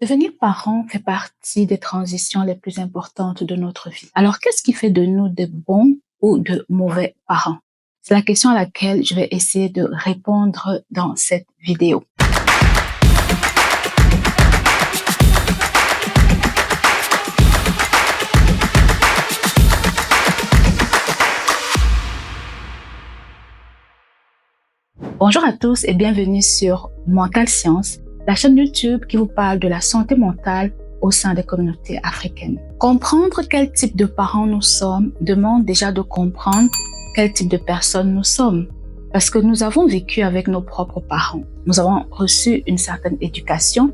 Devenir parent fait partie des transitions les plus importantes de notre vie. Alors, qu'est-ce qui fait de nous de bons ou de mauvais parents? C'est la question à laquelle je vais essayer de répondre dans cette vidéo. Bonjour à tous et bienvenue sur Mental Science, la chaîne YouTube qui vous parle de la santé mentale au sein des communautés africaines. Comprendre quel type de parents nous sommes demande déjà de comprendre quel type de personnes nous sommes. Parce que nous avons vécu avec nos propres parents. Nous avons reçu une certaine éducation.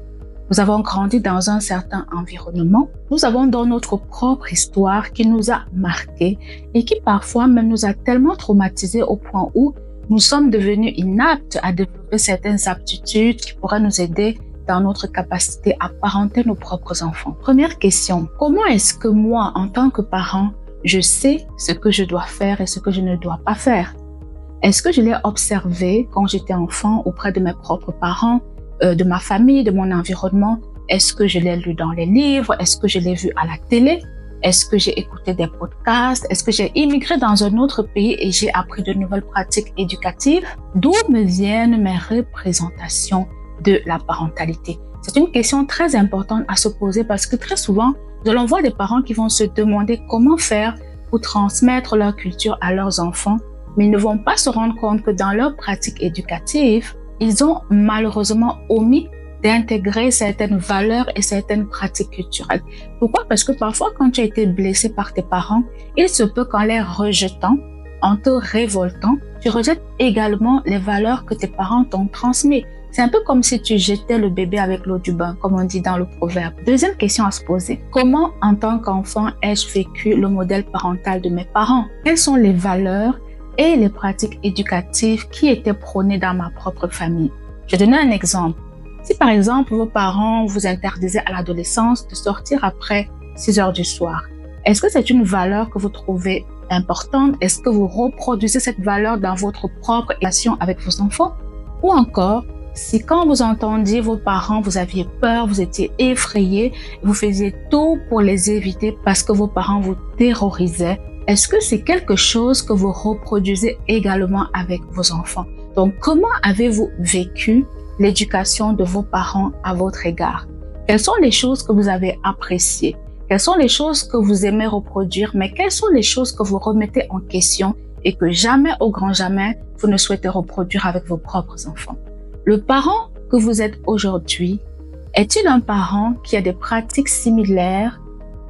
Nous avons grandi dans un certain environnement. Nous avons dans notre propre histoire qui nous a marqués et qui parfois même nous a tellement traumatisés au point où nous sommes devenus inaptes à développer certaines aptitudes qui pourraient nous aider dans notre capacité à parenter nos propres enfants. Première question, comment est-ce que moi, en tant que parent, je sais ce que je dois faire et ce que je ne dois pas faire? Est-ce que je l'ai observé quand j'étais enfant auprès de mes propres parents, de ma famille, de mon environnement? Est-ce que je l'ai lu dans les livres? Est-ce que je l'ai vu à la télé? Est-ce que j'ai écouté des podcasts? Est-ce que j'ai immigré dans un autre pays et j'ai appris de nouvelles pratiques éducatives? D'où me viennent mes représentations de la parentalité? C'est une question très importante à se poser parce que très souvent, nous allons voir des parents qui vont se demander comment faire pour transmettre leur culture à leurs enfants, mais ils ne vont pas se rendre compte que dans leur pratique éducative, ils ont malheureusement omis d'intégrer certaines valeurs et certaines pratiques culturelles. Pourquoi? Parce que parfois, quand tu as été blessé par tes parents, il se peut qu'en les rejetant, en te révoltant, tu rejettes également les valeurs que tes parents t'ont transmises. C'est un peu comme si tu jetais le bébé avec l'eau du bain, comme on dit dans le proverbe. Deuxième question à se poser. Comment, en tant qu'enfant, ai-je vécu le modèle parental de mes parents? Quelles sont les valeurs et les pratiques éducatives qui étaient prônées dans ma propre famille? Je vais donner un exemple. Si par exemple, vos parents vous interdisaient à l'adolescence de sortir après 6 heures du soir, est-ce que c'est une valeur que vous trouvez importante? Est-ce que vous reproduisez cette valeur dans votre propre relation avec vos enfants? Ou encore, si quand vous entendiez vos parents, vous aviez peur, vous étiez effrayé, vous faisiez tout pour les éviter parce que vos parents vous terrorisaient, est-ce que c'est quelque chose que vous reproduisez également avec vos enfants? Donc, comment avez-vous vécu l'éducation de vos parents à votre égard? Quelles sont les choses que vous avez appréciées? Quelles sont les choses que vous aimez reproduire? Mais quelles sont les choses que vous remettez en question et que jamais, au grand jamais, vous ne souhaitez reproduire avec vos propres enfants? Le parent que vous êtes aujourd'hui, est-il un parent qui a des pratiques similaires,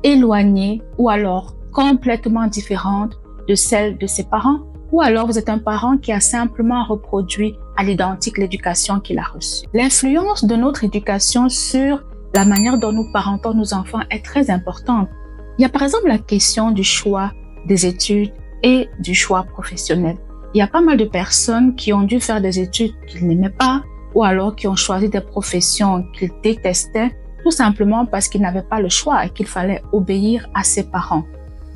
éloignées ou alors complètement différentes de celles de ses parents? Ou alors vous êtes un parent qui a simplement reproduit à l'identique l'éducation qu'il a reçue. L'influence de notre éducation sur la manière dont nous parentons nos enfants est très importante. Il y a par exemple la question du choix des études et du choix professionnel. Il y a pas mal de personnes qui ont dû faire des études qu'ils n'aimaient pas ou alors qui ont choisi des professions qu'ils détestaient tout simplement parce qu'ils n'avaient pas le choix et qu'il fallait obéir à ses parents.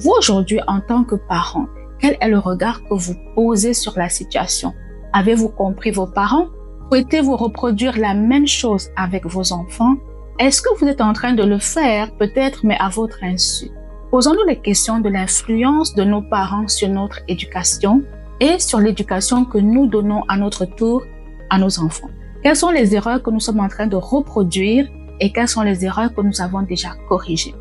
Vous aujourd'hui, en tant que parent, quel est le regard que vous posez sur la situation? Avez-vous compris vos parents? Souhaitez-vous reproduire la même chose avec vos enfants? Est-ce que vous êtes en train de le faire, peut-être, mais à votre insu? Posons-nous les questions de l'influence de nos parents sur notre éducation et sur l'éducation que nous donnons à notre tour à nos enfants. Quelles sont les erreurs que nous sommes en train de reproduire et quelles sont les erreurs que nous avons déjà corrigées?